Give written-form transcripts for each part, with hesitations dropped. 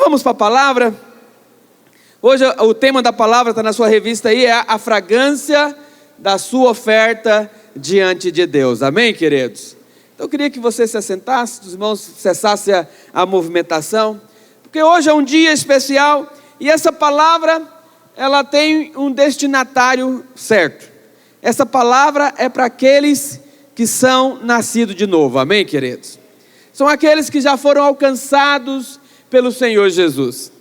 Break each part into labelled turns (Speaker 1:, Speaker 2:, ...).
Speaker 1: vamos para a palavra. Hoje o tema da palavra está na sua revista aí, é a fragrância da sua oferta diante de Deus. Amém, queridos? Então eu queria que você se assentasse, os irmãos cessassem a movimentação, porque hoje é um dia especial e essa palavra, ela tem um destinatário certo. Essa palavra é para aqueles que são nascidos de novo. Amém, queridos? São aqueles que já foram alcançados pelo Senhor Jesus.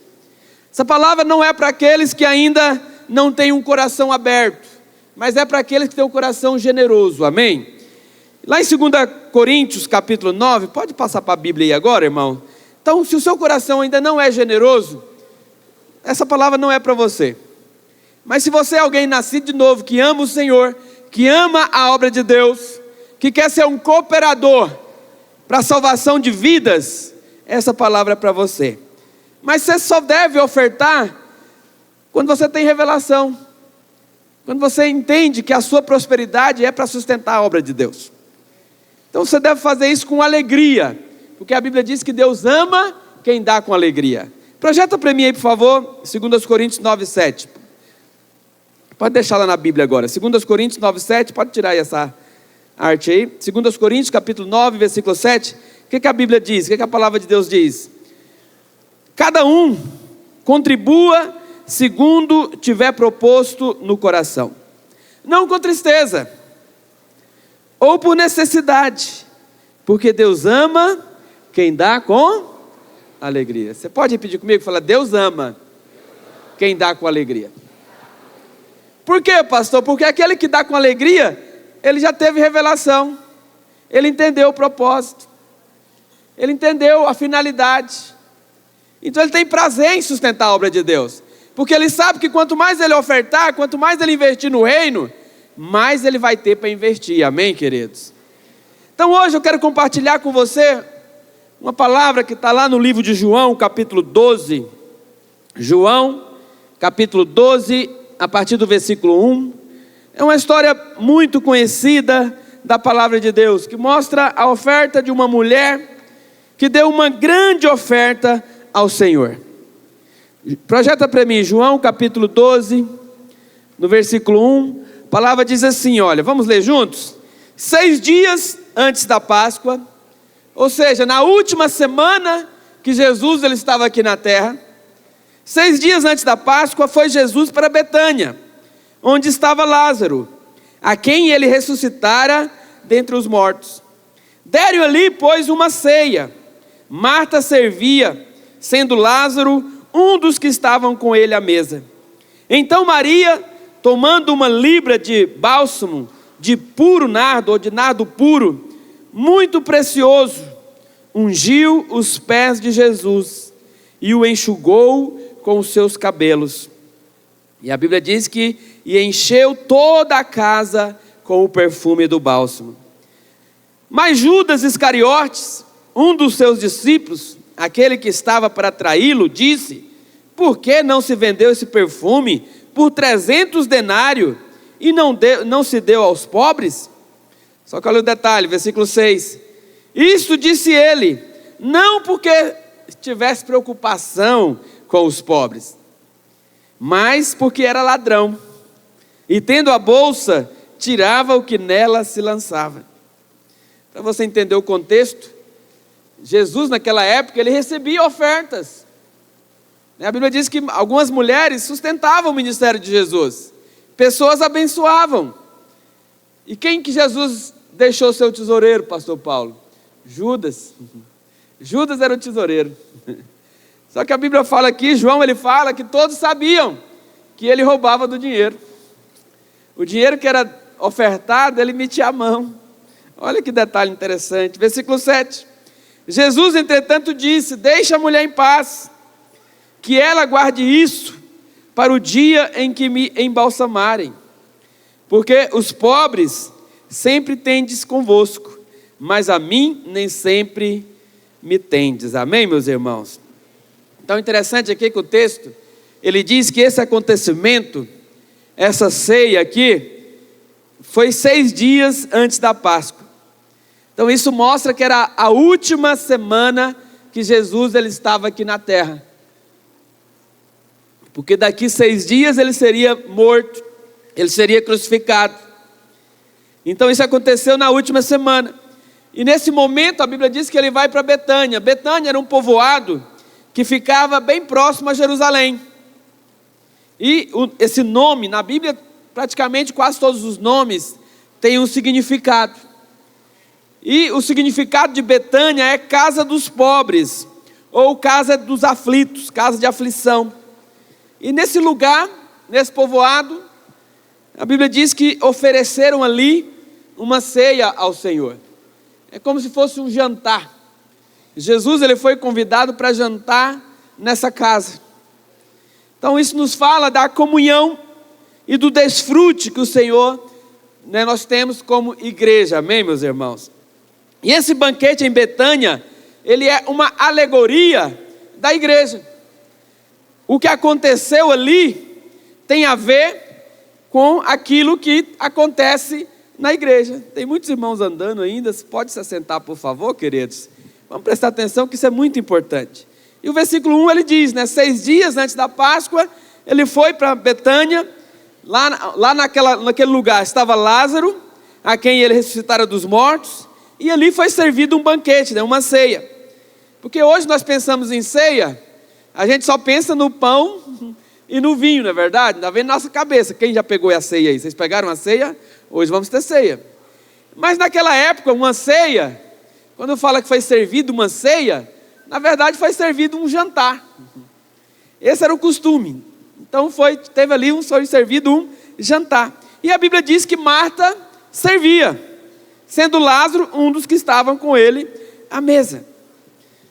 Speaker 1: Essa palavra não é para aqueles que ainda não têm um coração aberto, mas é para aqueles que têm um coração generoso. Amém? Lá em 2 Coríntios capítulo 9, pode passar para a Bíblia aí agora, irmão? Então, se o seu coração ainda não é generoso, essa palavra não é para você. Mas se você é alguém nascido de novo, que ama o Senhor, que ama a obra de Deus, que quer ser um cooperador para a salvação de vidas, essa palavra é para você. Mas você só deve ofertar quando você tem revelação, quando você entende que a sua prosperidade é para sustentar a obra de Deus. Então você deve fazer isso com alegria, porque a Bíblia diz que Deus ama quem dá com alegria. Projeta para mim aí, por favor, 2 Coríntios 9:7. Pode deixar lá na Bíblia agora, 2 Coríntios 9:7, pode tirar aí essa arte aí. 2 Coríntios capítulo 9, versículo 7, o que a Bíblia diz? O que a palavra de Deus diz? Cada um contribua segundo tiver proposto no coração, não com tristeza, ou por necessidade, porque Deus ama quem dá com alegria. Você pode repetir comigo? Fala, Deus ama quem dá com alegria. Por quê, pastor? Porque aquele que dá com alegria, ele já teve revelação, ele entendeu o propósito, ele entendeu a finalidade. Então ele tem prazer em sustentar a obra de Deus, porque ele sabe que quanto mais ele ofertar, quanto mais ele investir no reino, mais ele vai ter para investir. Amém, queridos? Então hoje eu quero compartilhar com você uma palavra que está lá no livro de João, capítulo 12. João, capítulo 12, a partir do versículo 1. É uma história muito conhecida da palavra de Deus, que mostra a oferta de uma mulher que deu uma grande oferta ao Senhor. Projeta para mim, João capítulo 12, no versículo 1, a palavra diz assim, olha, vamos ler juntos? 6 dias antes da Páscoa, ou seja, na última semana que Jesus ele estava aqui na terra, 6 dias antes da Páscoa, foi Jesus para Betânia, onde estava Lázaro, a quem ele ressuscitara dentre os mortos. Deram ali, pois, uma ceia. Marta servia, sendo Lázaro um dos que estavam com ele à mesa. Então Maria, tomando uma libra de bálsamo, de puro nardo, ou de nardo puro, muito precioso, ungiu os pés de Jesus, e o enxugou com os seus cabelos. E a Bíblia diz que, e encheu toda a casa com o perfume do bálsamo. Mas Judas Iscariotes, um dos seus discípulos, aquele que estava para traí-lo, disse, por que não se vendeu esse perfume por 300 denários e não se deu aos pobres? Só que olha o detalhe, versículo 6. Isso disse ele, não porque tivesse preocupação com os pobres, mas porque era ladrão, e tendo a bolsa, tirava o que nela se lançava. Para você entender o contexto, Jesus naquela época, ele recebia ofertas. A Bíblia diz que algumas mulheres sustentavam o ministério de Jesus, pessoas abençoavam. E quem que Jesus deixou seu tesoureiro, pastor Paulo? Judas. Judas era o tesoureiro. Só que a Bíblia fala aqui, João ele fala que todos sabiam que ele roubava do dinheiro. O dinheiro que era ofertado, ele metia a mão. Olha que detalhe interessante. Versículo 7. Jesus, entretanto, disse, deixa a mulher em paz, que ela guarde isso para o dia em que me embalsamarem. Porque os pobres sempre tendes convosco, mas a mim nem sempre me tendes. Amém, meus irmãos? Então, interessante aqui que o texto, ele diz que esse acontecimento, essa ceia aqui, foi 6 dias antes da Páscoa. Então isso mostra que era a última semana que Jesus ele estava aqui na terra. porque daqui 6 dias ele seria morto, ele seria crucificado. Então isso aconteceu na última semana. E nesse momento a Bíblia diz que ele vai para Betânia. Betânia era um povoado que ficava bem próximo a Jerusalém. E esse nome, na Bíblia, praticamente quase todos os nomes têm um significado. E o significado de Betânia é casa dos pobres, ou casa dos aflitos, casa de aflição. E nesse lugar, nesse povoado, a Bíblia diz que ofereceram ali uma ceia ao Senhor. É como se fosse um jantar. Jesus ele foi convidado para jantar nessa casa. Então isso nos fala da comunhão e do desfrute que o Senhor, nós temos como igreja. Amém, meus irmãos? E esse banquete em Betânia, ele é uma alegoria da igreja. O que aconteceu ali tem a ver com aquilo que acontece na igreja. Tem muitos irmãos andando ainda, pode se assentar por favor, queridos. Vamos prestar atenção que isso é muito importante. E o versículo 1 ele diz, 6 dias antes da Páscoa, ele foi para Betânia, lá naquele lugar estava Lázaro, a quem ele ressuscitara dos mortos, e ali foi servido um banquete, uma ceia. Porque hoje nós pensamos em ceia, a gente só pensa no pão e no vinho, não é verdade? Está vendo na nossa cabeça, quem já pegou a ceia aí? Vocês pegaram a ceia? Hoje vamos ter ceia. Mas naquela época, uma ceia, quando fala que foi servido uma ceia, na verdade foi servido um jantar. Esse era o costume. Então foi servido um jantar. E a Bíblia diz que Marta servia, sendo Lázaro um dos que estavam com ele à mesa.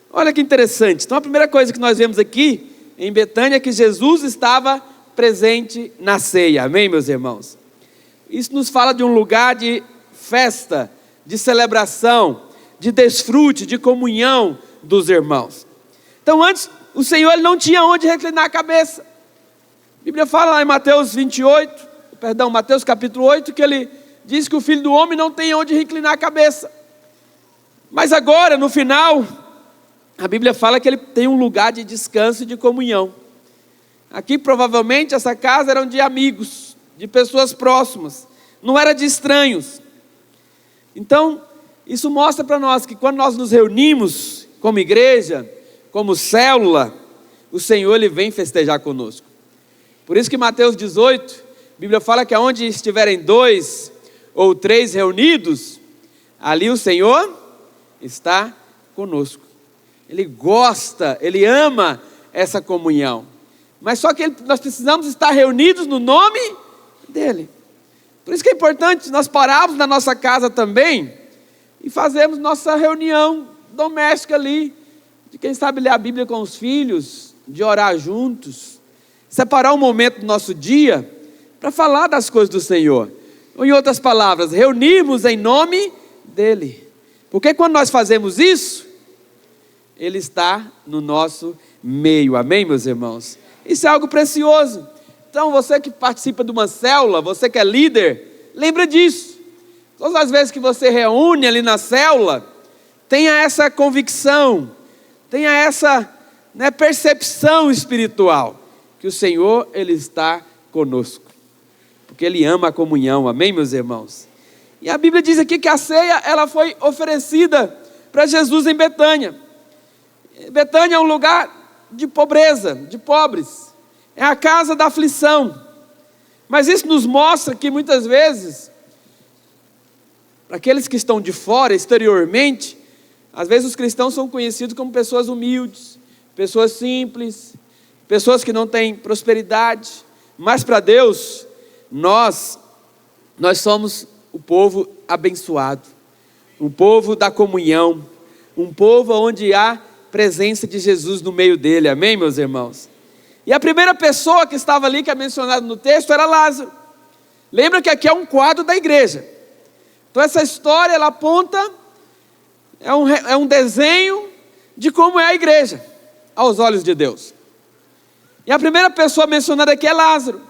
Speaker 1: Olha que interessante. Então a primeira coisa que nós vemos aqui em Betânia é que Jesus estava presente na ceia. Amém, meus irmãos? Isso nos fala de um lugar de festa, de celebração, de desfrute, de comunhão dos irmãos. Então antes, o Senhor ele não tinha onde reclinar a cabeça. A Bíblia fala lá em Mateus capítulo 8, que ele diz que o Filho do Homem não tem onde reclinar a cabeça. Mas agora, no final, a Bíblia fala que ele tem um lugar de descanso e de comunhão. Aqui provavelmente essa casa era de amigos, de pessoas próximas, não era de estranhos. Então, isso mostra para nós que quando nós nos reunimos como igreja, como célula, o Senhor ele vem festejar conosco. Por isso que Mateus 18, a Bíblia fala que aonde estiverem 2 ou 3 reunidos, ali o Senhor está conosco. Ele gosta, ele ama essa comunhão. Mas só que nós precisamos estar reunidos no nome dele. Por isso que é importante nós pararmos na nossa casa também e fazermos nossa reunião doméstica ali, de quem sabe ler a Bíblia com os filhos, de orar juntos, separar um momento do nosso dia para falar das coisas do Senhor. Ou em outras palavras, reunirmos em nome dele. Porque quando nós fazemos isso, ele está no nosso meio. Amém, meus irmãos? Isso é algo precioso. Então você que participa de uma célula, você que é líder, lembra disso. Todas as vezes que você reúne ali na célula, tenha essa convicção, tenha essa percepção espiritual, que o Senhor ele está conosco, porque ele ama a comunhão. Amém, meus irmãos? E a Bíblia diz aqui que a ceia ela foi oferecida para Jesus em Betânia. Betânia é um lugar de pobreza, de pobres, é a casa da aflição. Mas isso nos mostra que muitas vezes, para aqueles que estão de fora, exteriormente, às vezes os cristãos são conhecidos como pessoas humildes, pessoas simples, pessoas que não têm prosperidade. Mas para Deus, nós somos o povo abençoado, um povo da comunhão, um povo onde há presença de Jesus no meio dele. Amém, meus irmãos? E a primeira pessoa que estava ali, que é mencionada no texto, era Lázaro. Lembra que aqui é um quadro da igreja. Então essa história, ela aponta, é um desenho de como é a igreja, aos olhos de Deus. E a primeira pessoa mencionada aqui é Lázaro.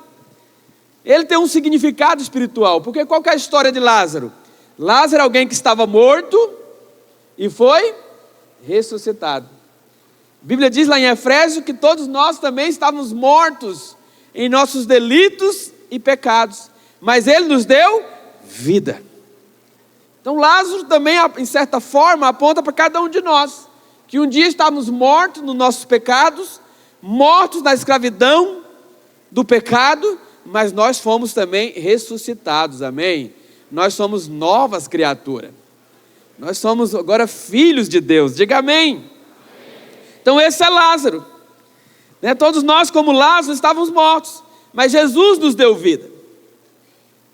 Speaker 1: Ele tem um significado espiritual, porque qual que é a história de Lázaro? Lázaro é alguém que estava morto e foi ressuscitado. Bíblia diz lá em Efésios que todos nós também estávamos mortos em nossos delitos e pecados, mas Ele nos deu vida. Então Lázaro também, em certa forma, aponta para cada um de nós, que um dia estávamos mortos nos nossos pecados, mortos na escravidão do pecado, mas nós fomos também ressuscitados, amém? Nós somos novas criaturas, nós somos agora filhos de Deus, diga amém. Então esse é Lázaro, né? Todos nós como Lázaro estávamos mortos, mas Jesus nos deu vida.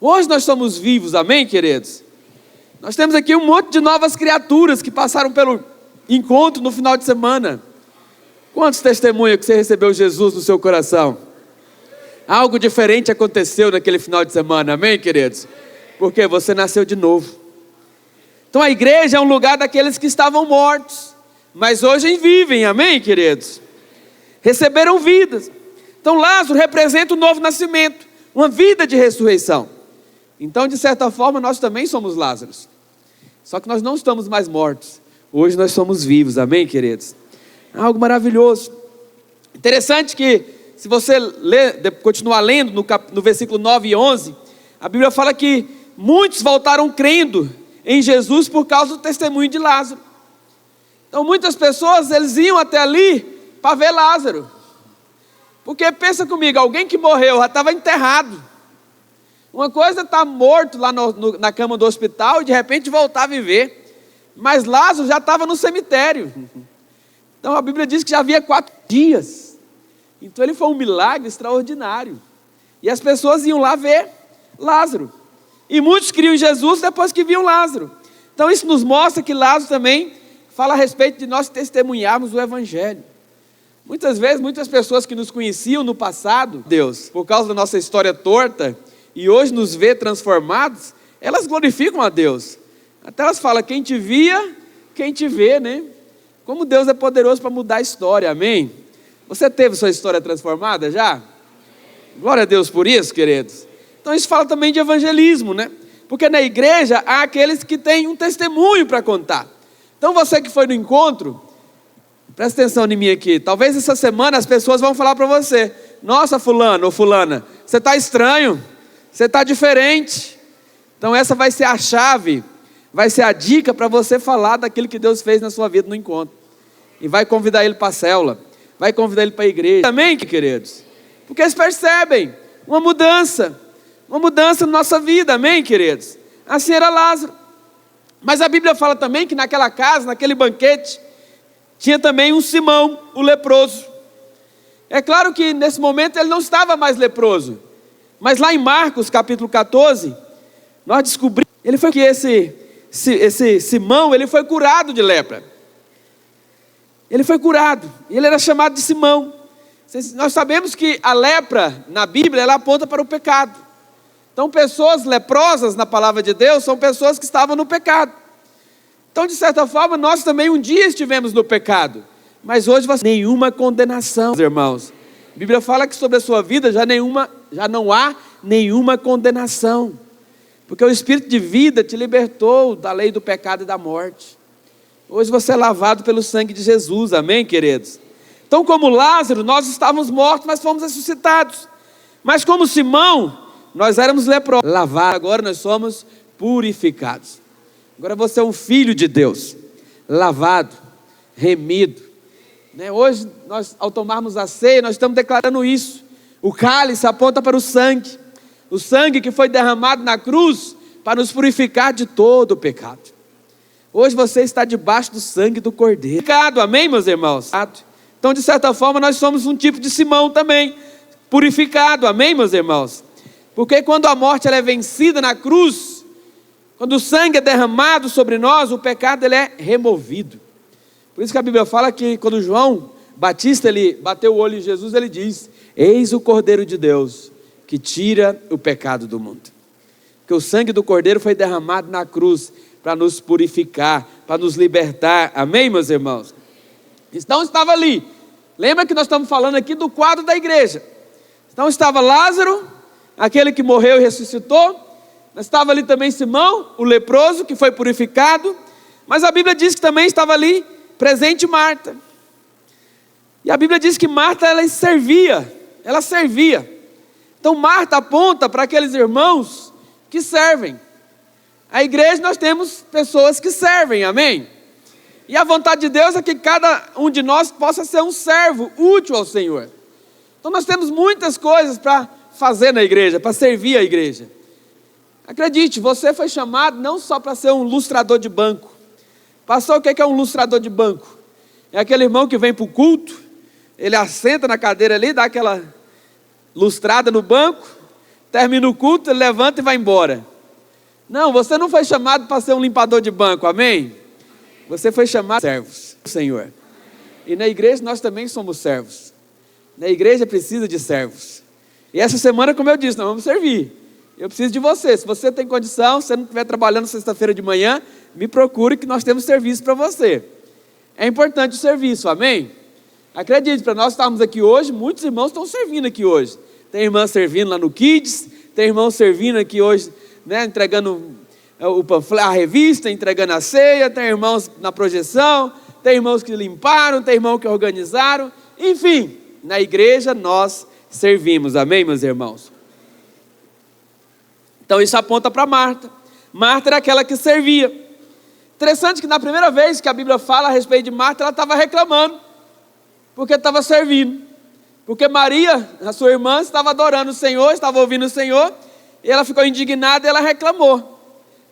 Speaker 1: Hoje nós somos vivos, amém, queridos? Nós temos aqui um monte de novas criaturas que passaram pelo encontro no final de semana. Quantos testemunhos que você recebeu Jesus no seu coração? Algo diferente aconteceu naquele final de semana, amém, queridos? Porque você nasceu de novo. Então a igreja é um lugar daqueles que estavam mortos, mas hoje vivem, amém, queridos? Receberam vidas. Então Lázaro representa o novo nascimento, uma vida de ressurreição. Então, de certa forma, nós também somos Lázaros. Só que nós não estamos mais mortos. Hoje nós somos vivos, amém, queridos? É algo maravilhoso. Interessante que, se você continuar lendo no versículo 9 e 11, a Bíblia fala que muitos voltaram crendo em Jesus por causa do testemunho de Lázaro. Então muitas pessoas, eles iam até ali para ver Lázaro. Porque pensa comigo, alguém que morreu já estava enterrado. Uma coisa é estar morto lá na cama do hospital e de repente voltar a viver. Mas Lázaro já estava no cemitério. Então a Bíblia diz que já havia 4 dias. Então ele foi um milagre extraordinário. E as pessoas iam lá ver Lázaro. E muitos criam em Jesus depois que viam Lázaro. Então isso nos mostra que Lázaro também fala a respeito de nós testemunharmos o Evangelho. Muitas vezes, muitas pessoas que nos conheciam no passado, Deus, por causa da nossa história torta, e hoje nos vê transformados, elas glorificam a Deus. Até elas falam, quem te via, quem te vê, né? Como Deus é poderoso para mudar a história, amém? Você teve sua história transformada já? Glória a Deus por isso, queridos. Então isso fala também de evangelismo, né? Porque na igreja há aqueles que têm um testemunho para contar. Então você que foi no encontro, presta atenção em mim aqui. Talvez essa semana as pessoas vão falar para você, nossa, fulano ou fulana, você está estranho, você está diferente. Então essa vai ser a chave, vai ser a dica para você falar daquilo que Deus fez na sua vida no encontro. E vai convidar ele para a célula, vai convidar ele para a igreja. Amém, queridos? Porque eles percebem uma mudança na nossa vida, amém, queridos? Assim era Lázaro. Mas a Bíblia fala também que naquela casa, naquele banquete, tinha também um Simão, o leproso. É claro que nesse momento ele não estava mais leproso. Mas lá em Marcos capítulo 14, nós descobrimos que esse Simão, ele foi curado de lepra. Ele foi curado, e ele era chamado de Simão. Nós sabemos que a lepra na Bíblia, ela aponta para o pecado. Então pessoas leprosas na palavra de Deus, são pessoas que estavam no pecado. Então de certa forma, nós também um dia estivemos no pecado. Mas hoje nenhuma condenação, irmãos. A Bíblia fala que sobre a sua vida já não há nenhuma condenação. Porque o Espírito de vida te libertou da lei do pecado e da morte. Hoje você é lavado pelo sangue de Jesus, amém, queridos? Então como Lázaro, nós estávamos mortos, mas fomos ressuscitados. Mas como Simão, nós éramos leprosos, lavados, agora nós somos purificados. Agora você é um filho de Deus, lavado, remido. Hoje, nós, ao tomarmos a ceia, nós estamos declarando isso. O cálice aponta para o sangue que foi derramado na cruz para nos purificar de todo o pecado. Hoje você está debaixo do sangue do Cordeiro. Amém, meus irmãos? Então, de certa forma, nós somos um tipo de Simão também, purificado, amém, meus irmãos? Porque quando a morte ela é vencida na cruz, quando o sangue é derramado sobre nós, o pecado ele é removido. Por isso que a Bíblia fala que quando João Batista ele bateu o olho em Jesus, ele diz, eis o Cordeiro de Deus, que tira o pecado do mundo. Porque o sangue do Cordeiro foi derramado na cruz, para nos purificar, para nos libertar, amém, meus irmãos? Então estava ali, lembra que nós estamos falando aqui do quadro da igreja. Então estava Lázaro, aquele que morreu e ressuscitou, mas estava ali também Simão, o leproso, que foi purificado, mas a Bíblia diz que também estava ali presente Marta. E a Bíblia diz que Marta, ela servia. Então Marta aponta para aqueles irmãos que servem. A igreja, nós temos pessoas que servem, amém? E a vontade de Deus é que cada um de nós possa ser um servo útil ao Senhor. Então nós temos muitas coisas para fazer na igreja, para servir a igreja. Acredite, você foi chamado não só para ser um lustrador de banco. Pastor, o que é um lustrador de banco? É aquele irmão que vem para o culto, ele assenta na cadeira ali, dá aquela lustrada no banco, termina o culto, ele levanta e vai embora. Não, você não foi chamado para ser um limpador de banco, amém? Você foi chamado servos, Senhor. E na igreja nós também somos servos. Na igreja precisa de servos. E essa semana, como eu disse, nós vamos servir. Eu preciso de você. Se você tem condição, se você não estiver trabalhando sexta-feira de manhã, me procure que nós temos serviço para você. É importante o serviço, amém? Acredite, para nós estarmos aqui hoje, muitos irmãos estão servindo aqui hoje. Tem irmã servindo lá no Kids, tem irmão servindo aqui hoje, né, entregando o panfleto, a revista, entregando a ceia, tem irmãos na projeção, tem irmãos que limparam, tem irmãos que organizaram, enfim, na igreja nós servimos, amém, meus irmãos? Então isso aponta para Marta. Marta era aquela que servia. Interessante que na primeira vez que a Bíblia fala a respeito de Marta, ela estava reclamando, porque estava servindo. Porque Maria, a sua irmã, estava adorando o Senhor, estava ouvindo o Senhor, e ela ficou indignada e ela reclamou.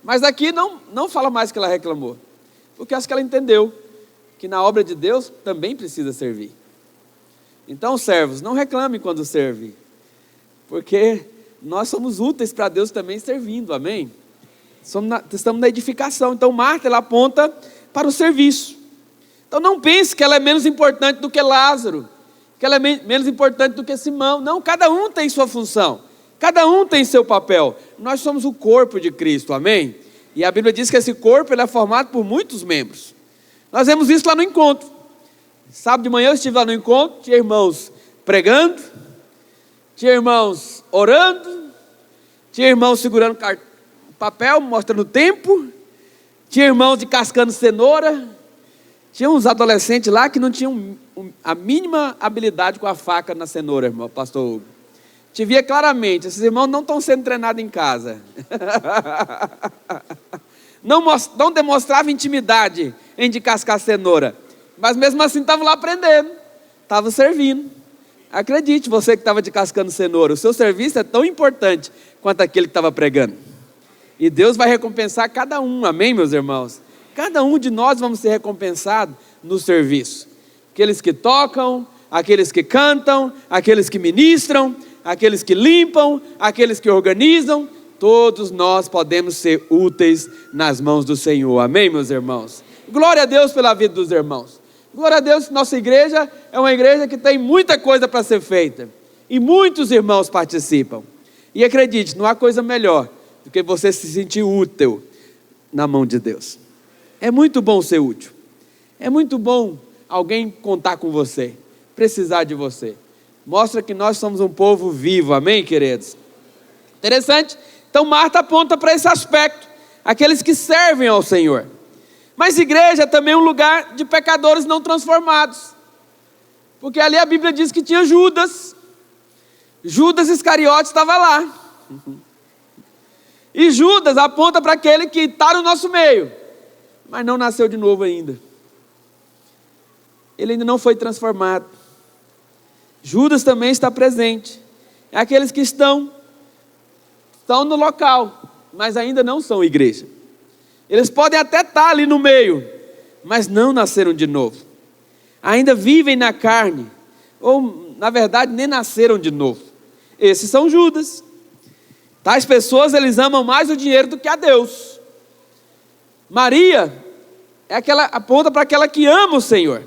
Speaker 1: Mas aqui não fala mais que ela reclamou, porque acho que ela entendeu que na obra de Deus também precisa servir. Então, servos, não reclamem quando servem, porque nós somos úteis para Deus também servindo, amém? Estamos na edificação. Então Marta, ela aponta para o serviço. Então não pense que ela é menos importante do que Lázaro, que ela é menos importante do que Simão. Não, cada um tem sua função, cada um tem seu papel. Nós somos o corpo de Cristo, amém? E a Bíblia diz que esse corpo ele é formado por muitos membros. Nós vemos isso lá no encontro. Sábado de manhã eu estive lá no encontro, tinha irmãos pregando, tinha irmãos orando, tinha irmãos segurando papel, mostrando o tempo, tinha irmãos descascando cenoura, tinha uns adolescentes lá que não tinham a mínima habilidade com a faca na cenoura, irmão, pastor Hugo. Te via claramente, esses irmãos não estão sendo treinados em casa. Não demonstravam intimidade em descascar cenoura, mas mesmo assim estavam lá aprendendo, estavam servindo. Acredite, você que estava descascando cenoura, o seu serviço é tão importante quanto aquele que estava pregando. E Deus vai recompensar cada um, amém, meus irmãos? Cada um de nós vamos ser recompensados no serviço. Aqueles que tocam, aqueles que cantam, aqueles que ministram, aqueles que limpam, aqueles que organizam, todos nós podemos ser úteis nas mãos do Senhor, amém, meus irmãos? Glória a Deus pela vida dos irmãos. Glória a Deus, nossa igreja é uma igreja que tem muita coisa para ser feita, e muitos irmãos participam. E acredite, não há coisa melhor do que você se sentir útil na mão de Deus. É muito bom ser útil, é muito bom alguém contar com você, precisar de você. Mostra que nós somos um povo vivo, amém, queridos? Interessante. Então Marta aponta para esse aspecto, aqueles que servem ao Senhor. Mas igreja é também um lugar de pecadores não transformados, porque ali a Bíblia diz que tinha Judas Iscariote estava lá, e Judas aponta para aquele que está no nosso meio, mas não nasceu de novo ainda, ele ainda não foi transformado. Judas também está presente, é aqueles que estão no local, mas ainda não são igreja. Eles podem até estar ali no meio, mas não nasceram de novo, ainda vivem na carne, ou na verdade nem nasceram de novo. Esses são Judas. Tais pessoas, eles amam mais o dinheiro do que a Deus. Maria é aquela, aponta para aquela que ama o Senhor.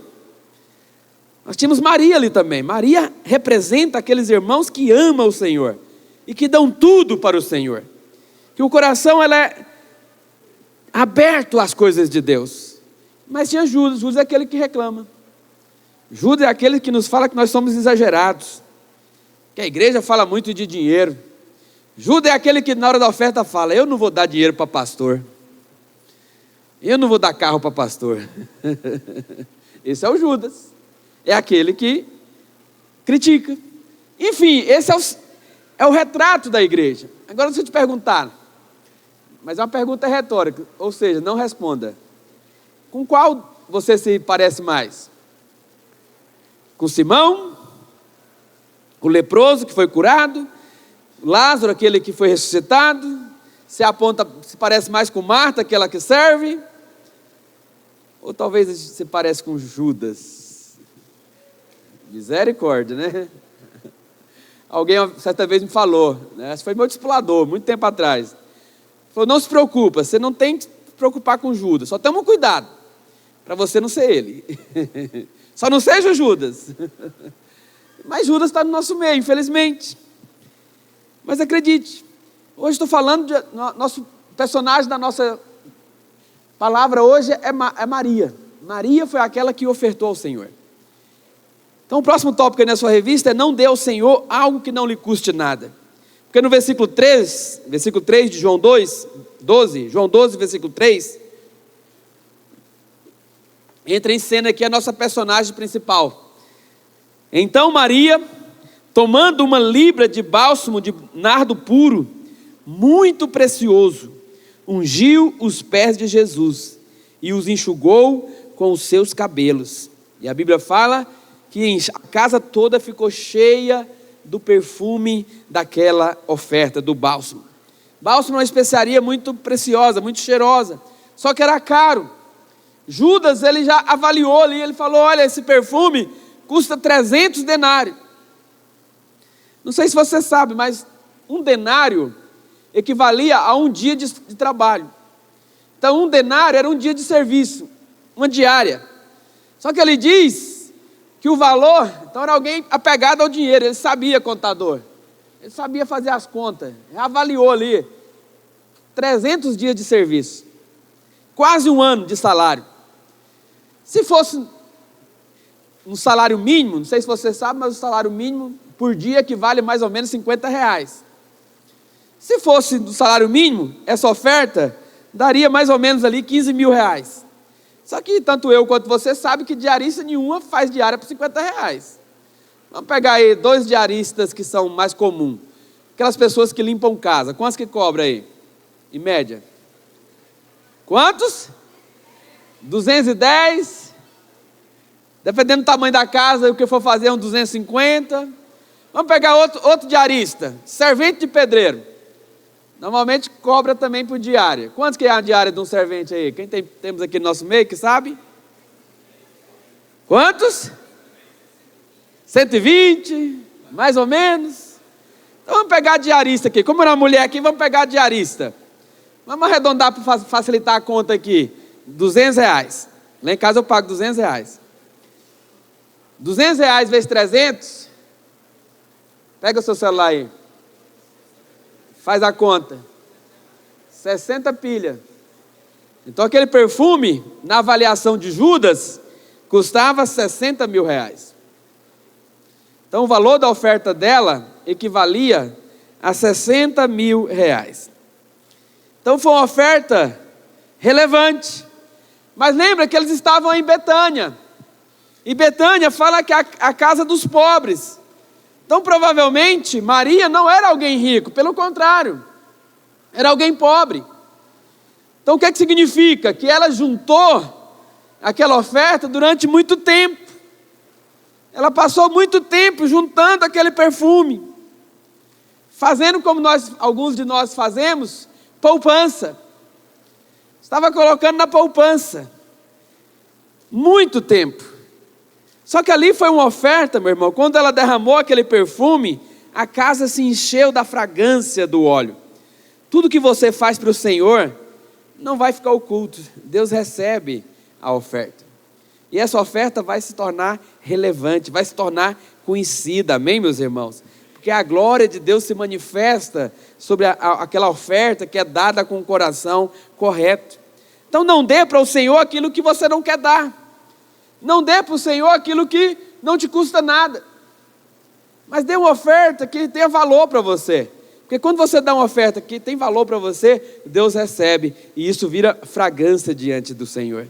Speaker 1: Nós tínhamos Maria ali também. Maria representa aqueles irmãos que amam o Senhor e que dão tudo para o Senhor, que o coração ela é aberto às coisas de Deus. Mas tinha Judas é aquele que reclama. Judas é aquele que nos fala que nós somos exagerados, que a igreja fala muito de dinheiro. Judas é aquele que na hora da oferta fala: eu não vou dar dinheiro para pastor, eu não vou dar carro para pastor. Esse é o Judas. é aquele que critica. Enfim, esse é o retrato da igreja. Agora deixa eu te perguntar, mas é uma pergunta retórica, ou seja, não responda. Com qual você se parece mais? Com Simão? O leproso que foi curado? Lázaro, aquele que foi ressuscitado? Se parece mais com Marta, aquela que serve? Ou talvez se parece com Judas? Misericórdia, né? Alguém certa vez me falou, né? Esse foi meu discipulador, muito tempo atrás. Falou, não se preocupa, você não tem que se preocupar com Judas, só toma um cuidado, para você não ser ele. Só não seja o Judas. Mas Judas está no nosso meio, infelizmente. Mas acredite, hoje estou falando de nosso personagem da nossa palavra hoje é Maria. Maria foi aquela que ofertou ao Senhor. Então o próximo tópico aí na sua revista é: não dê ao Senhor algo que não lhe custe nada. Porque no versículo 3 de João 12, versículo 3, entra em cena aqui a nossa personagem principal. Então Maria, tomando uma libra de bálsamo de nardo puro, muito precioso, ungiu os pés de Jesus e os enxugou com os seus cabelos. E a Bíblia fala que a casa toda ficou cheia do perfume daquela oferta, do bálsamo. Bálsamo é uma especiaria muito preciosa, muito cheirosa, só que era caro. Judas, ele já avaliou ali, ele falou, olha, esse perfume custa 300 denários. Não sei se você sabe, mas um denário equivalia a um dia de trabalho. Então um denário era um dia de serviço, uma diária. Só que ele diz que o valor, então era alguém apegado ao dinheiro, ele sabia, contador, ele sabia fazer as contas, avaliou ali, 300 dias de serviço, quase um ano de salário. Se fosse um salário mínimo, não sei se você sabe, mas o salário mínimo por dia equivale mais ou menos R$50. Se fosse do salário mínimo, essa oferta daria mais ou menos ali R$15.000. Só que tanto eu quanto você sabe que diarista nenhuma faz diária por R$50. Vamos pegar aí 2 diaristas que são mais comuns. Aquelas pessoas que limpam casa. Quantos que cobra aí? Em média? Quantos? 210. Dependendo do tamanho da casa, o que for fazer é um 250. Vamos pegar outro diarista, servente de pedreiro. Normalmente cobra também por diária. Quantos que é a diária de um servente aí? Quem temos aqui no nosso meio que sabe? Quantos? 120, mais ou menos. Então vamos pegar a diarista aqui. Como era uma mulher aqui, vamos pegar a diarista. Vamos arredondar para facilitar a conta aqui. R$200. Lá em casa eu pago R$200. R$200 vezes 300. Pega o seu celular aí. Faz a conta. 60 pilhas. Então aquele perfume, na avaliação de Judas, custava R$60.000. Então o valor da oferta dela equivalia a R$60.000. Então foi uma oferta relevante. Mas lembra que eles estavam em Betânia. E Betânia fala que é a casa dos pobres. Então provavelmente Maria não era alguém rico, pelo contrário, era alguém pobre. Então o que significa? Que ela juntou aquela oferta durante muito tempo. Ela passou muito tempo juntando aquele perfume, fazendo como alguns de nós fazemos, poupança. Estava colocando na poupança, muito tempo. Só que ali foi uma oferta, meu irmão. Quando ela derramou aquele perfume, a casa se encheu da fragrância do óleo. Tudo que você faz para o Senhor não vai ficar oculto. Deus recebe a oferta. E essa oferta vai se tornar relevante, vai se tornar conhecida. Amém, meus irmãos? Porque a glória de Deus se manifesta sobre aquela oferta que é dada com o coração correto. Então não dê para o Senhor aquilo que você não quer dar. Não dê para o Senhor aquilo que não te custa nada. Mas dê uma oferta que tenha valor para você. Porque quando você dá uma oferta que tem valor para você, Deus recebe. E isso vira fragrância diante do Senhor.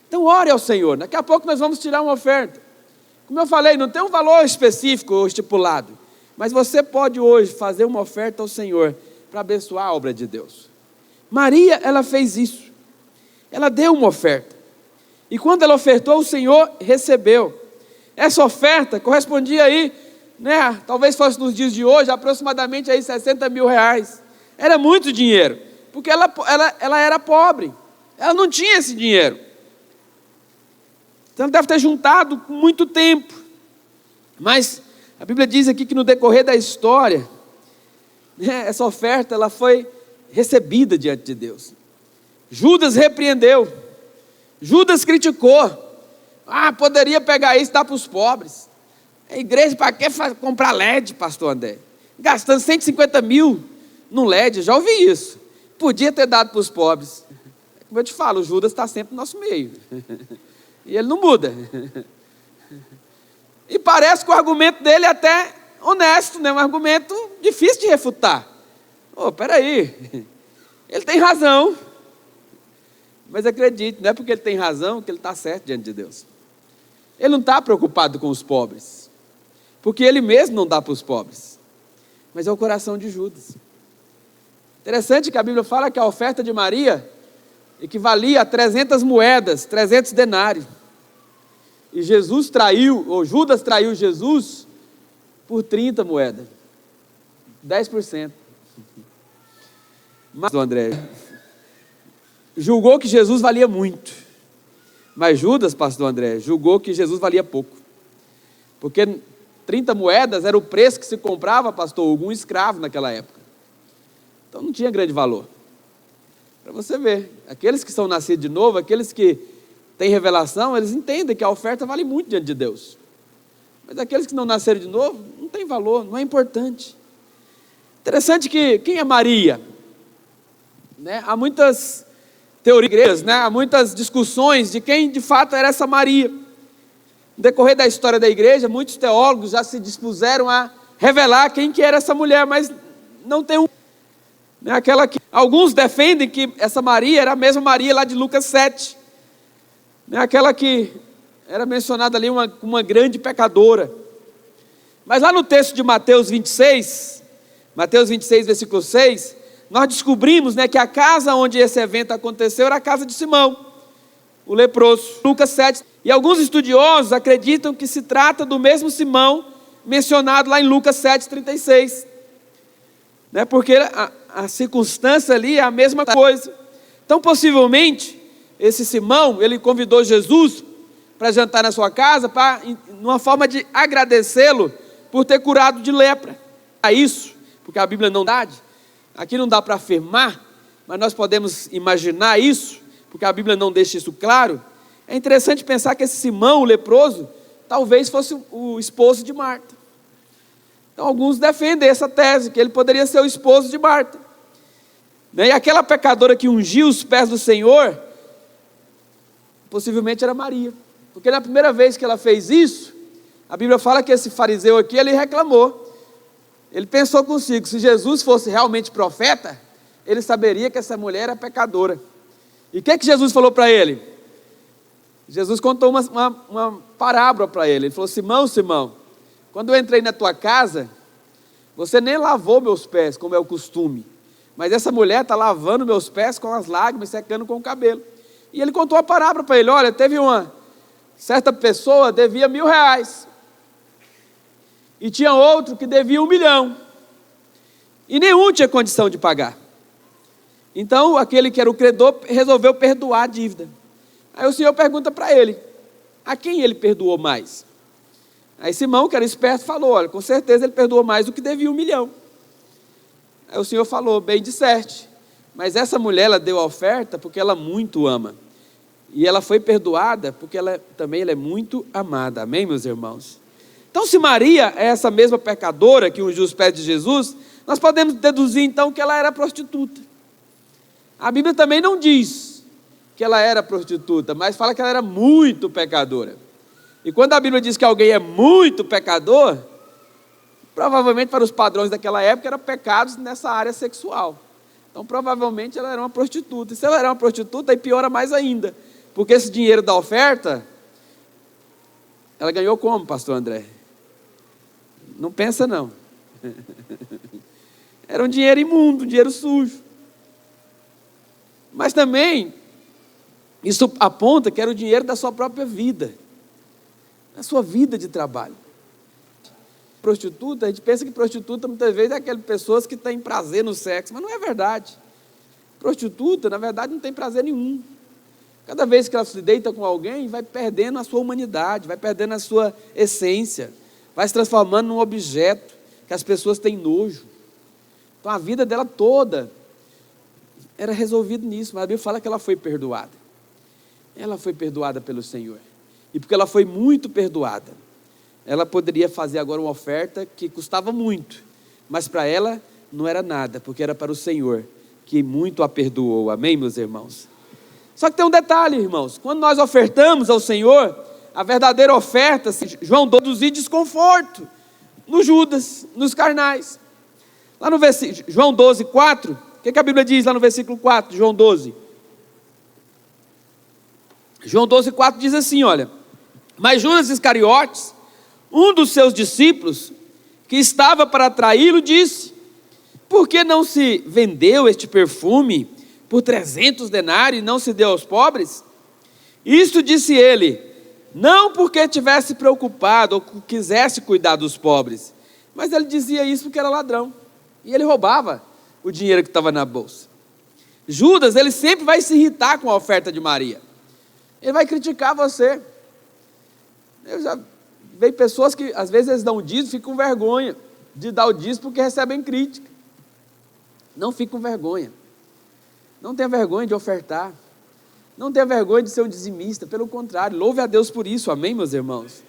Speaker 1: Então ore ao Senhor. Daqui a pouco nós vamos tirar uma oferta. Como eu falei, não tem um valor específico ou estipulado, mas você pode hoje fazer uma oferta ao Senhor para abençoar a obra de Deus. Maria, ela fez isso. Ela deu uma oferta. E quando ela ofertou, o Senhor recebeu. Essa oferta correspondia aí, né, talvez fosse nos dias de hoje, aproximadamente aí 60 mil reais. Era muito dinheiro, porque ela era pobre. Ela não tinha esse dinheiro. Então ela deve ter juntado com muito tempo. Mas a Bíblia diz aqui que no decorrer da história, né, essa oferta ela foi recebida diante de Deus. Judas repreendeu. Judas criticou. Poderia pegar isso e dar para os pobres. A igreja, para que comprar LED, pastor André? Gastando 150 mil no LED, já ouvi isso. Podia ter dado para os pobres. Como eu te falo, o Judas está sempre no nosso meio. E ele não muda. E parece que o argumento dele é até honesto, né? Um argumento difícil de refutar. Peraí. Ele tem razão. Mas acredite, não é porque ele tem razão que ele está certo diante de Deus. Ele não está preocupado com os pobres, porque ele mesmo não dá para os pobres, mas é o coração de Judas. Interessante que a Bíblia fala que a oferta de Maria equivalia a 300 moedas, 300 denários. E Judas traiu Jesus por 30 moedas, 10%. Mas o André julgou que Jesus valia muito. Mas Judas, pastor André, julgou que Jesus valia pouco. Porque 30 moedas era o preço que se comprava, pastor Hugo, um escravo naquela época. Então não tinha grande valor. Para você ver, aqueles que são nascidos de novo, aqueles que têm revelação, eles entendem que a oferta vale muito diante de Deus. Mas aqueles que não nasceram de novo, não tem valor, não é importante. Interessante que, quem é Maria? Né? Há muitas teorias, né? Há muitas discussões de quem de fato era essa Maria. No decorrer da história da igreja, muitos teólogos já se dispuseram a revelar quem que era essa mulher, mas não tem aquela que alguns defendem que essa Maria era a mesma Maria lá de Lucas 7, aquela que era mencionada ali, uma grande pecadora. Mas lá no texto de Mateus 26, versículo 6, nós descobrimos, né, que a casa onde esse evento aconteceu era a casa de Simão, o leproso. Lucas 7. E alguns estudiosos acreditam que se trata do mesmo Simão mencionado lá em Lucas 7,36. Né, porque a circunstância ali é a mesma coisa. Então, possivelmente, esse Simão, ele convidou Jesus para jantar na sua casa, numa forma de agradecê-lo por ter curado de lepra. Isso, porque a Bíblia não dá. Aqui não dá para afirmar, mas nós podemos imaginar isso, porque a Bíblia não deixa isso claro. É interessante pensar que esse Simão, o leproso, talvez fosse o esposo de Marta. Então alguns defendem essa tese, que ele poderia ser o esposo de Marta. E aquela pecadora que ungiu os pés do Senhor, possivelmente era Maria. Porque na primeira vez que ela fez isso, a Bíblia fala que esse fariseu aqui, ele reclamou. Ele pensou consigo, se Jesus fosse realmente profeta, ele saberia que essa mulher era pecadora. E o que Jesus falou para ele? Jesus contou uma parábola para ele. Ele falou: Simão, Simão, quando eu entrei na tua casa, você nem lavou meus pés, como é o costume. Mas essa mulher está lavando meus pés com as lágrimas, secando com o cabelo. E ele contou a parábola para ele: olha, teve uma certa pessoa, devia R$1.000. E tinha outro que devia 1 milhão. E nenhum tinha condição de pagar. Então, aquele que era o credor resolveu perdoar a dívida. Aí o Senhor pergunta para ele: a quem ele perdoou mais? Aí Simão, que era esperto, falou: olha, com certeza ele perdoou mais do que devia 1 milhão. Aí o Senhor falou: bem disseste, mas essa mulher, ela deu a oferta porque ela muito ama. E ela foi perdoada porque ela é muito amada. Amém, meus irmãos? Então, se Maria é essa mesma pecadora que ungiu os pés de Jesus, nós podemos deduzir então que ela era prostituta. A Bíblia também não diz que ela era prostituta, mas fala que ela era muito pecadora. E quando a Bíblia diz que alguém é muito pecador, provavelmente para os padrões daquela época eram pecados nessa área sexual. Então provavelmente ela era uma prostituta. E se ela era uma prostituta, aí piora mais ainda, porque esse dinheiro da oferta Ela ganhou como, pastor André? Não pensa não. Era um dinheiro imundo, um dinheiro sujo. Mas também, isso aponta que era o dinheiro da sua própria vida, da sua vida de trabalho. Prostituta, a gente pensa que prostituta muitas vezes é aquelas pessoas que têm prazer no sexo, mas não é verdade. Prostituta, na verdade, não tem prazer nenhum. Cada vez que ela se deita com alguém, vai perdendo a sua humanidade, vai perdendo a sua essência, vai se transformando num objeto que as pessoas têm nojo. Então a vida dela toda era resolvida nisso, mas a Bíblia fala que ela foi perdoada. Ela foi perdoada pelo Senhor. E porque ela foi muito perdoada, ela poderia fazer agora uma oferta que custava muito, mas para ela não era nada, porque era para o Senhor, que muito a perdoou. Amém, meus irmãos? Só que tem um detalhe, irmãos, quando nós ofertamos ao Senhor, a verdadeira oferta, João produzir desconforto no Judas, nos carnais. Lá no João 12, 4, o que a Bíblia diz lá no versículo 4 de João 12? João 12, 4 diz assim, olha: mas Judas Iscariotes, um dos seus discípulos, que estava para traí-lo, disse: por que não se vendeu este perfume por 300 denários e não se deu aos pobres? Isto disse ele, não porque tivesse preocupado ou quisesse cuidar dos pobres, mas ele dizia isso porque era ladrão, e ele roubava o dinheiro que estava na bolsa. Judas, ele sempre vai se irritar com a oferta de Maria, ele vai criticar você. Eu já vi pessoas que às vezes eles dão o dízimo e ficam com vergonha de dar o dízimo porque recebem crítica. Não fique com vergonha, não tenha vergonha de ofertar, não tenha vergonha de ser um dizimista, pelo contrário, louve a Deus por isso, amém, meus irmãos?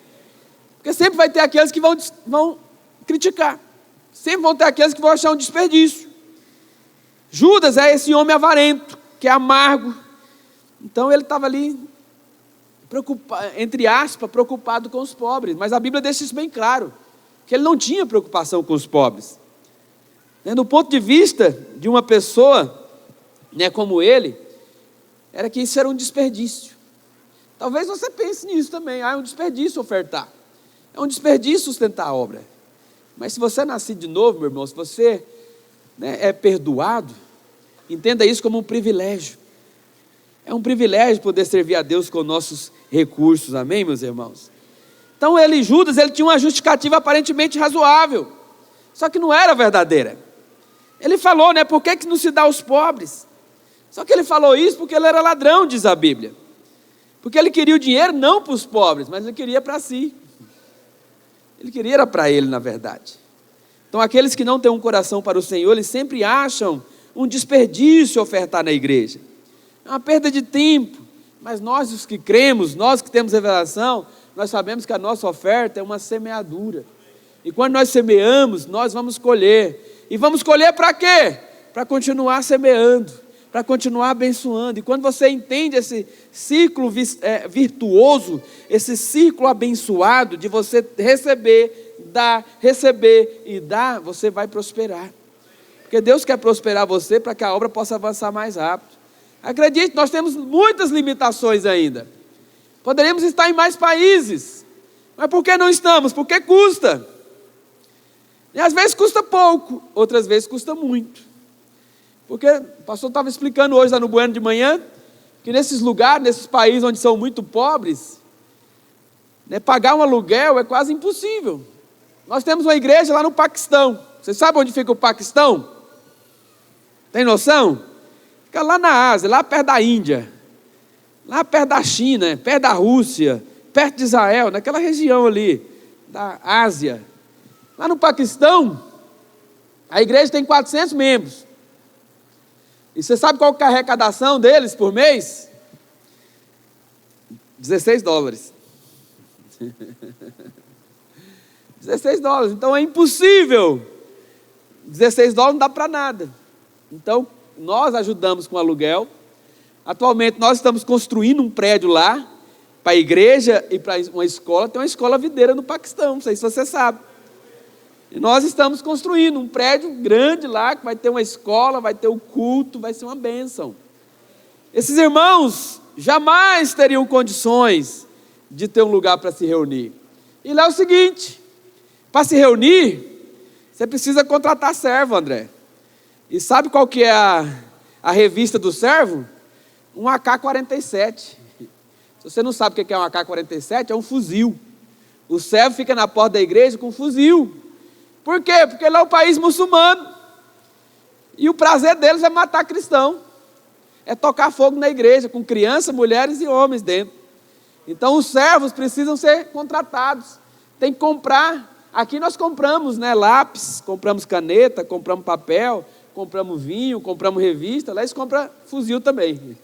Speaker 1: Porque sempre vai ter aqueles que vão criticar, sempre vão ter aqueles que vão achar um desperdício. Judas é esse homem avarento, que é amargo, então ele estava ali, entre aspas, preocupado com os pobres, mas a Bíblia deixa isso bem claro, que ele não tinha preocupação com os pobres. Do ponto de vista de uma pessoa, como ele, era que isso era um desperdício. Talvez você pense nisso também, é um desperdício ofertar, é um desperdício sustentar a obra. Mas se você é nascido de novo, meu irmão, se você é perdoado, entenda isso como um privilégio. É um privilégio poder servir a Deus com nossos recursos, amém, meus irmãos? Então Judas, ele tinha uma justificativa aparentemente razoável, só que não era verdadeira. Ele falou, por que não se dá aos pobres? Só que ele falou isso porque ele era ladrão, diz a Bíblia. Porque ele queria o dinheiro não para os pobres, mas ele queria para si. Ele queria era para ele, na verdade. Então aqueles que não têm um coração para o Senhor, eles sempre acham um desperdício ofertar na igreja. É uma perda de tempo. Mas nós, os que cremos, nós que temos revelação, nós sabemos que a nossa oferta é uma semeadura. E quando nós semeamos, nós vamos colher. E vamos colher para quê? Para continuar semeando, para continuar abençoando. E quando você entende esse ciclo virtuoso, esse ciclo abençoado de você receber e dar, você vai prosperar. Porque Deus quer prosperar você para que a obra possa avançar mais rápido. Acredite, nós temos muitas limitações ainda. Poderíamos estar em mais países, mas por que não estamos? Porque custa. E às vezes custa pouco, outras vezes custa muito. Porque o pastor estava explicando hoje lá no Bueno de manhã, que nesses lugares, nesses países onde são muito pobres, pagar um aluguel é quase impossível. Nós temos uma igreja lá no Paquistão. Você sabe onde fica o Paquistão? Tem noção? Fica lá na Ásia, lá perto da Índia, lá perto da China, perto da Rússia, perto de Israel, naquela região ali, da Ásia. Lá no Paquistão, a igreja tem 400 membros. E você sabe qual é a arrecadação deles por mês? $16. $16, então é impossível. $16 não dá para nada. Então, nós ajudamos com aluguel. Atualmente nós estamos construindo um prédio lá, para a igreja e para uma escola. Tem uma escola videira no Paquistão, não sei se você sabe. E nós estamos construindo um prédio grande lá, que vai ter uma escola, vai ter o culto, vai ser uma bênção. Esses irmãos jamais teriam condições de ter um lugar para se reunir. E lá é o seguinte: para se reunir, você precisa contratar servo, André. E sabe qual que é a revista do servo? Um AK-47. Se você não sabe o que é um AK-47, é um fuzil. O servo fica na porta da igreja com um fuzil. Por quê? Porque lá é um país muçulmano. E o prazer deles é matar cristão. É tocar fogo na igreja, com crianças, mulheres e homens dentro. Então os servos precisam ser contratados. Tem que comprar. Aqui nós compramos, né, lápis, compramos caneta, compramos papel, compramos vinho, compramos revista. Lá eles compram fuzil também.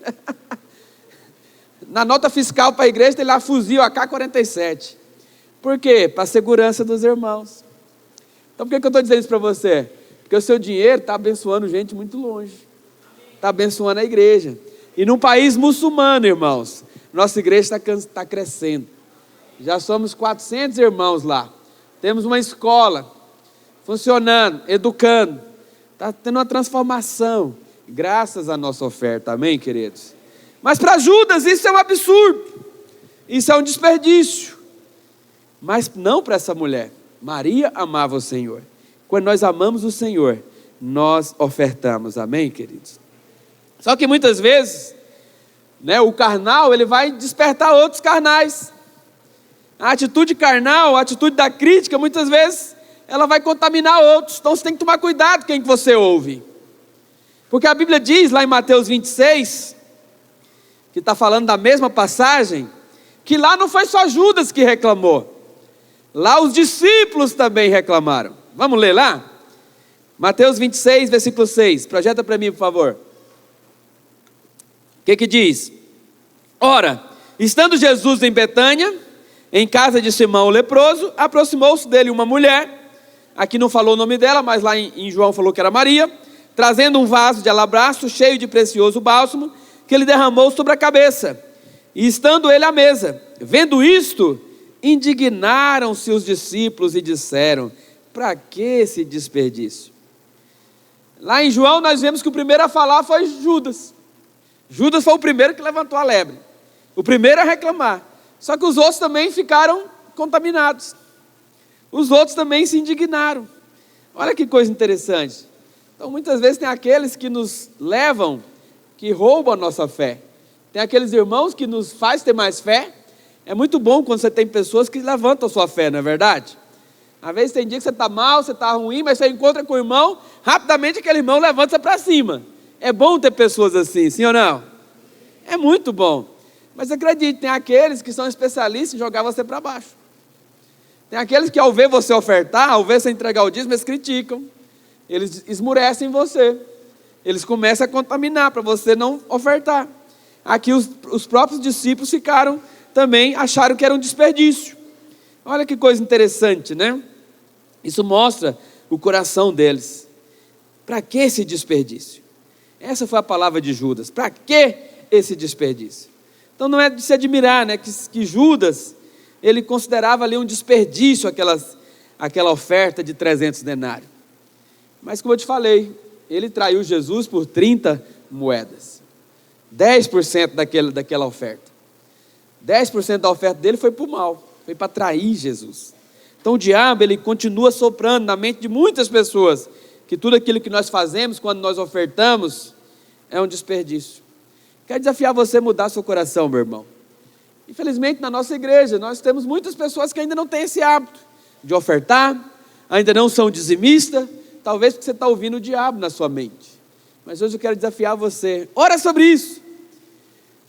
Speaker 1: Na nota fiscal para a igreja tem lá fuzil AK-47. Por quê? Para a segurança dos irmãos. Então por que eu estou dizendo isso para você? Porque o seu dinheiro está abençoando gente muito longe. Está abençoando a igreja. E num país muçulmano, irmãos, nossa igreja está crescendo. Já somos 400 irmãos lá. Temos uma escola funcionando, educando. Está tendo uma transformação, graças à nossa oferta. Amém, queridos? Mas para Judas isso é um absurdo. Isso é um desperdício. Mas não para essa mulher. Maria amava o Senhor. Quando nós amamos o Senhor, nós ofertamos. Amém, queridos? Só que muitas vezes, né, o carnal, ele vai despertar outros carnais. A atitude carnal, a atitude da crítica, muitas vezes, ela vai contaminar outros. Então você tem que tomar cuidado quem que você ouve. Porque a Bíblia diz lá em Mateus 26, que está falando da mesma passagem, que lá não foi só Judas que reclamou. Lá os discípulos também reclamaram. Vamos ler lá? Mateus 26, versículo 6. Projeta para mim, por favor. O que diz? Ora, estando Jesus em Betânia, em casa de Simão o leproso, aproximou-se dele uma mulher, aqui não falou o nome dela, mas lá em João falou que era Maria, trazendo um vaso de alabastro cheio de precioso bálsamo, que ele derramou sobre a cabeça. E estando ele à mesa, vendo isto, indignaram-se os discípulos e disseram: para que esse desperdício? Lá em João nós vemos que o primeiro a falar foi Judas. Judas foi o primeiro que levantou a lebre, o primeiro a reclamar. Só que os outros também ficaram contaminados. Os outros também se indignaram. Olha que coisa interessante. Então muitas vezes tem aqueles que nos levam, que roubam a nossa fé. Tem aqueles irmãos que nos fazem ter mais fé. É muito bom quando você tem pessoas que levantam a sua fé, não é verdade? Às vezes tem dia que você está mal, você está ruim, mas você encontra com o irmão, rapidamente aquele irmão levanta para cima. É bom ter pessoas assim, sim ou não? É muito bom. Mas acredite, tem aqueles que são especialistas em jogar você para baixo. Tem aqueles que ao ver você ofertar, ao ver você entregar o dízimo, eles criticam. Eles esmurecem você. Eles começam a contaminar para você não ofertar. Aqui os próprios discípulos ficaram também, acharam que era um desperdício. Olha que coisa interessante, né? Isso mostra o coração deles. Para que esse desperdício? Essa foi a palavra de Judas. Para que esse desperdício? Então não é de se admirar, né, que Judas, ele considerava ali um desperdício aquela oferta de 300 denários. Mas como eu te falei, ele traiu Jesus por 30 moedas. 10% daquela oferta. 10% da oferta dele foi para o mal, foi para trair Jesus. Então o diabo, ele continua soprando na mente de muitas pessoas que tudo aquilo que nós fazemos quando nós ofertamos é um desperdício. Quero desafiar você a mudar seu coração, meu irmão. Infelizmente na nossa igreja nós temos muitas pessoas que ainda não têm esse hábito de ofertar, ainda não são dizimistas, talvez porque você está ouvindo o diabo na sua mente. Mas hoje eu quero desafiar você, ora sobre isso.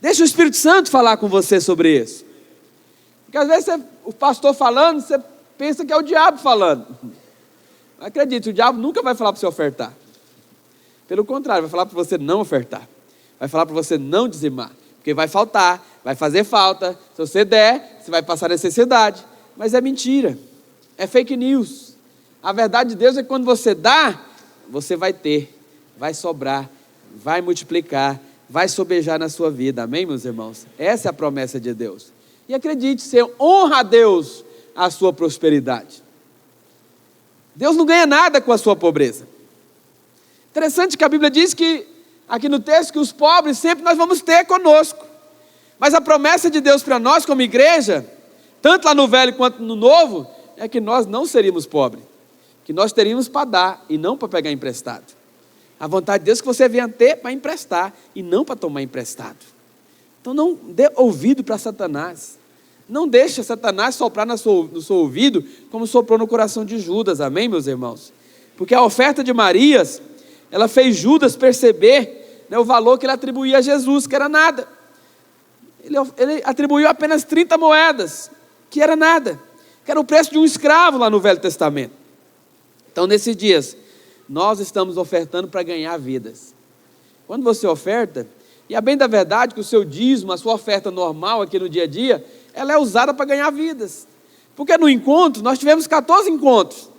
Speaker 1: Deixa o Espírito Santo falar com você sobre isso. Porque às vezes o pastor falando, você pensa que é o diabo falando. Não acredite, o diabo nunca vai falar para você ofertar. Pelo contrário, vai falar para você não ofertar. Vai falar para você não dizimar. Porque vai faltar, vai fazer falta. Se você der, você vai passar necessidade. Mas é mentira. É fake news. A verdade de Deus é que quando você dá, você vai ter, vai sobrar, vai multiplicar, vai sobejar na sua vida. Amém, meus irmãos? Essa é a promessa de Deus. E acredite, você honra a Deus a sua prosperidade. Deus não ganha nada com a sua pobreza. Interessante que a Bíblia diz que, aqui no texto, que os pobres sempre nós vamos ter conosco. Mas a promessa de Deus para nós como igreja tanto lá no Velho quanto no Novo, é que nós não seríamos pobres, que nós teríamos para dar e não para pegar emprestado. A vontade de Deus é que você venha ter para emprestar e não para tomar emprestado. Então não dê ouvido para Satanás. Não deixe Satanás soprar no seu ouvido como soprou no coração de Judas, amém, meus irmãos? Porque a oferta de Marias, ela fez Judas perceber, né, o valor que ele atribuía a Jesus, que era nada. Ele atribuiu apenas 30 moedas, que era nada, que era o preço de um escravo lá no Velho Testamento. Então, nesses dias, nós estamos ofertando para ganhar vidas. Quando você oferta, e a bem da verdade que o seu dízimo, a sua oferta normal aqui no dia a dia, ela é usada para ganhar vidas. Porque no encontro, nós tivemos 14 encontros.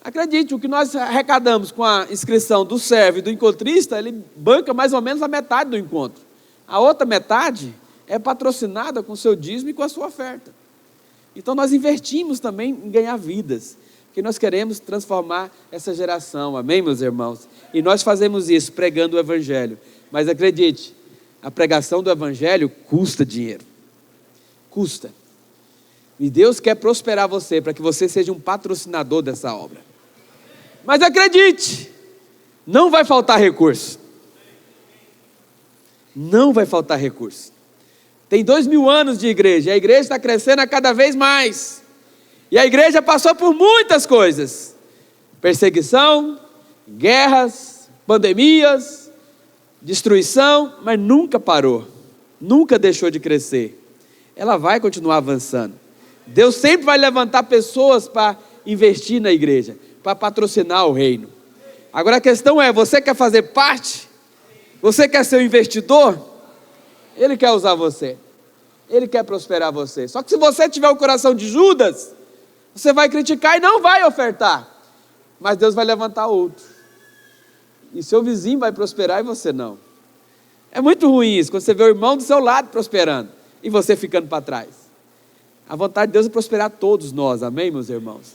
Speaker 1: Acredite, o que nós arrecadamos com a inscrição do servo e do encontrista, ele banca mais ou menos a metade do encontro. A outra metade é patrocinada com o seu dízimo e com a sua oferta. Então nós investimos também em ganhar vidas, porque nós queremos transformar essa geração, amém, meus irmãos? E nós fazemos isso pregando o Evangelho. Mas acredite, a pregação do Evangelho custa dinheiro. Custa. E Deus quer prosperar você, para que você seja um patrocinador dessa obra. Mas acredite, não vai faltar recurso. Não vai faltar recurso. Tem 2000 anos de igreja, e a igreja está crescendo a cada vez mais. E a igreja passou por muitas coisas. Perseguição, guerras, pandemias, destruição, mas nunca parou. Nunca deixou de crescer. Ela vai continuar avançando. Deus sempre vai levantar pessoas para investir na igreja, para patrocinar o reino. Agora a questão é, você quer fazer parte? Você quer ser um investidor? Ele quer usar você. Ele quer prosperar você. Só que se você tiver o coração de Judas, você vai criticar e não vai ofertar. Mas Deus vai levantar outro. E seu vizinho vai prosperar e você não. É muito ruim isso, quando você vê o irmão do seu lado prosperando e você ficando para trás. A vontade de Deus é prosperar todos nós, amém, meus irmãos?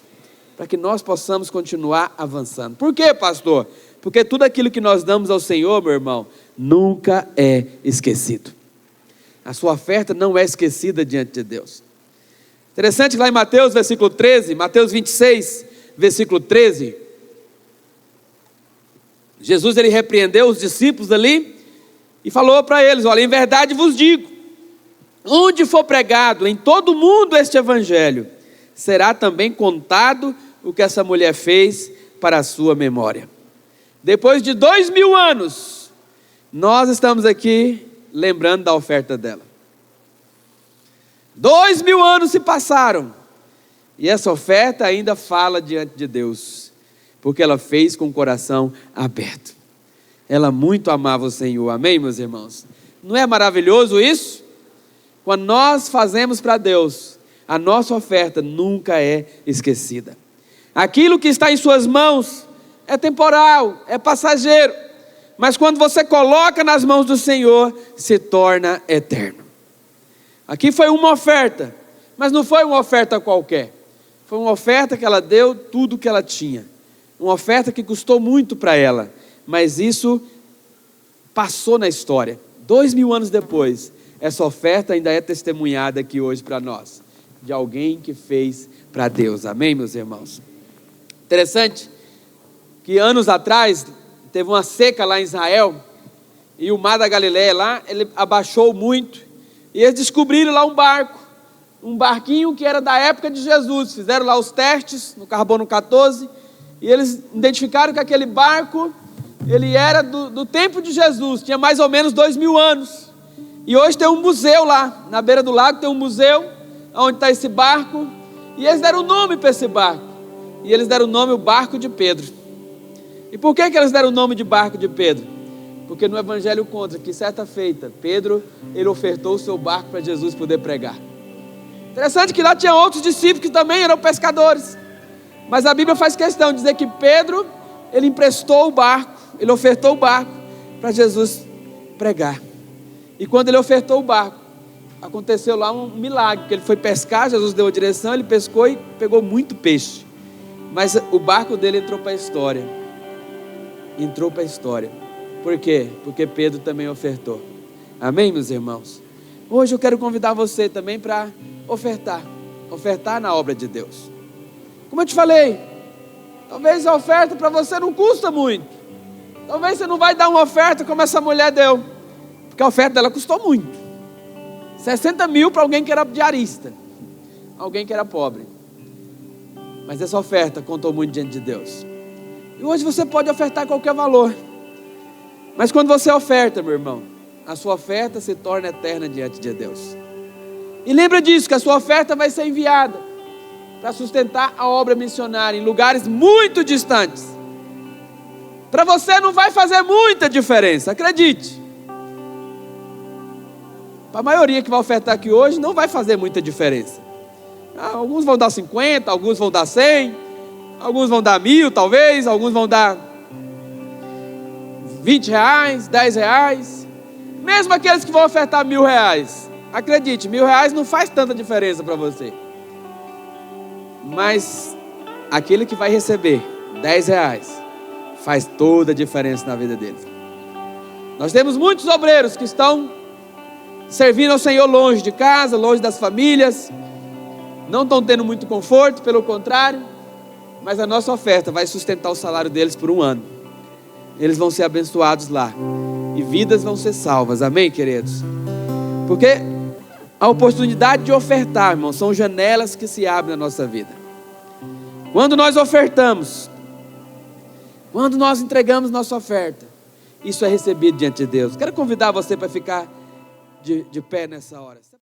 Speaker 1: Para que nós possamos continuar avançando. Por quê, pastor? Porque tudo aquilo que nós damos ao Senhor, meu irmão, nunca é esquecido. A sua oferta não é esquecida diante de Deus. Interessante que lá em Mateus, versículo 13, Mateus 26, versículo 13, Jesus, ele repreendeu os discípulos ali e falou para eles, olha, em verdade vos digo, onde for pregado em todo o mundo este evangelho, será também contado o que essa mulher fez para a sua memória. Depois de 2000 anos, nós estamos aqui lembrando da oferta dela. 2000 anos se passaram, e essa oferta ainda fala diante de Deus, porque ela fez com o coração aberto. Ela muito amava o Senhor, amém, meus irmãos? Não é maravilhoso isso? Quando nós fazemos para Deus, a nossa oferta nunca é esquecida. Aquilo que está em suas mãos é temporal, é passageiro, mas quando você coloca nas mãos do Senhor, se torna eterno. Aqui foi uma oferta, mas não foi uma oferta qualquer. Foi uma oferta que ela deu tudo que ela tinha. Uma oferta que custou muito para ela, mas isso passou na história. 2000 anos depois, essa oferta ainda é testemunhada aqui hoje para nós, de alguém que fez para Deus, amém, meus irmãos? Interessante que anos atrás teve uma seca lá em Israel, e o mar da Galileia lá, ele abaixou muito, e eles descobriram lá um barquinho que era da época de Jesus. Fizeram lá os testes no carbono 14, e eles identificaram que aquele barco, ele era do tempo de Jesus, tinha mais ou menos 2000 anos, e hoje tem um museu lá, na beira do lago tem um museu, onde está esse barco, e eles deram o nome para esse barco, e eles deram o nome, o barco de Pedro. E por que eles deram o nome de barco de Pedro? Porque no Evangelho conta que certa feita, Pedro, ele ofertou o seu barco para Jesus poder pregar. Interessante que lá tinha outros discípulos que também eram pescadores, mas a Bíblia faz questão de dizer que Pedro, ele emprestou o barco, ele ofertou o barco para Jesus pregar. E quando ele ofertou o barco, aconteceu lá um milagre, porque ele foi pescar, Jesus deu a direção, ele pescou e pegou muito peixe, mas o barco dele entrou para a história. Entrou para a história. Por quê? Porque Pedro também ofertou. Amém, meus irmãos? Hoje eu quero convidar você também para ofertar. ofertar na obra de Deus. Como eu te falei, talvez a oferta para você não custa muito. Talvez você não vai dar uma oferta como essa mulher deu, porque a oferta dela custou muito. 60 mil para alguém que era diarista, alguém que era pobre. Mas essa oferta contou muito diante de Deus. E hoje você pode ofertar qualquer valor, mas quando você oferta, meu irmão, a sua oferta se torna eterna diante de Deus. E lembra disso, que a sua oferta vai ser enviada para sustentar a obra missionária em lugares muito distantes. Para você não vai fazer muita diferença, acredite. Para a maioria que vai ofertar aqui hoje, não vai fazer muita diferença. Alguns vão dar 50, alguns vão dar 100, alguns vão dar 1.000 talvez, alguns vão dar 20 reais, 10 reais. Mesmo aqueles que vão ofertar 1.000 reais, acredite, 1.000 reais não faz tanta diferença para você. Mas aquele que vai receber 10 reais, faz toda a diferença na vida deles. Nós temos muitos obreiros que estão servindo ao Senhor longe de casa, longe das famílias, não estão tendo muito conforto, pelo contrário, mas a nossa oferta vai sustentar o salário deles por um ano. Eles vão ser abençoados lá, e vidas vão ser salvas, amém, queridos? Porque a oportunidade de ofertar, irmão, são janelas que se abrem na nossa vida. Quando nós ofertamos, quando nós entregamos nossa oferta, isso é recebido diante de Deus. Quero convidar você para ficar de pé nessa hora.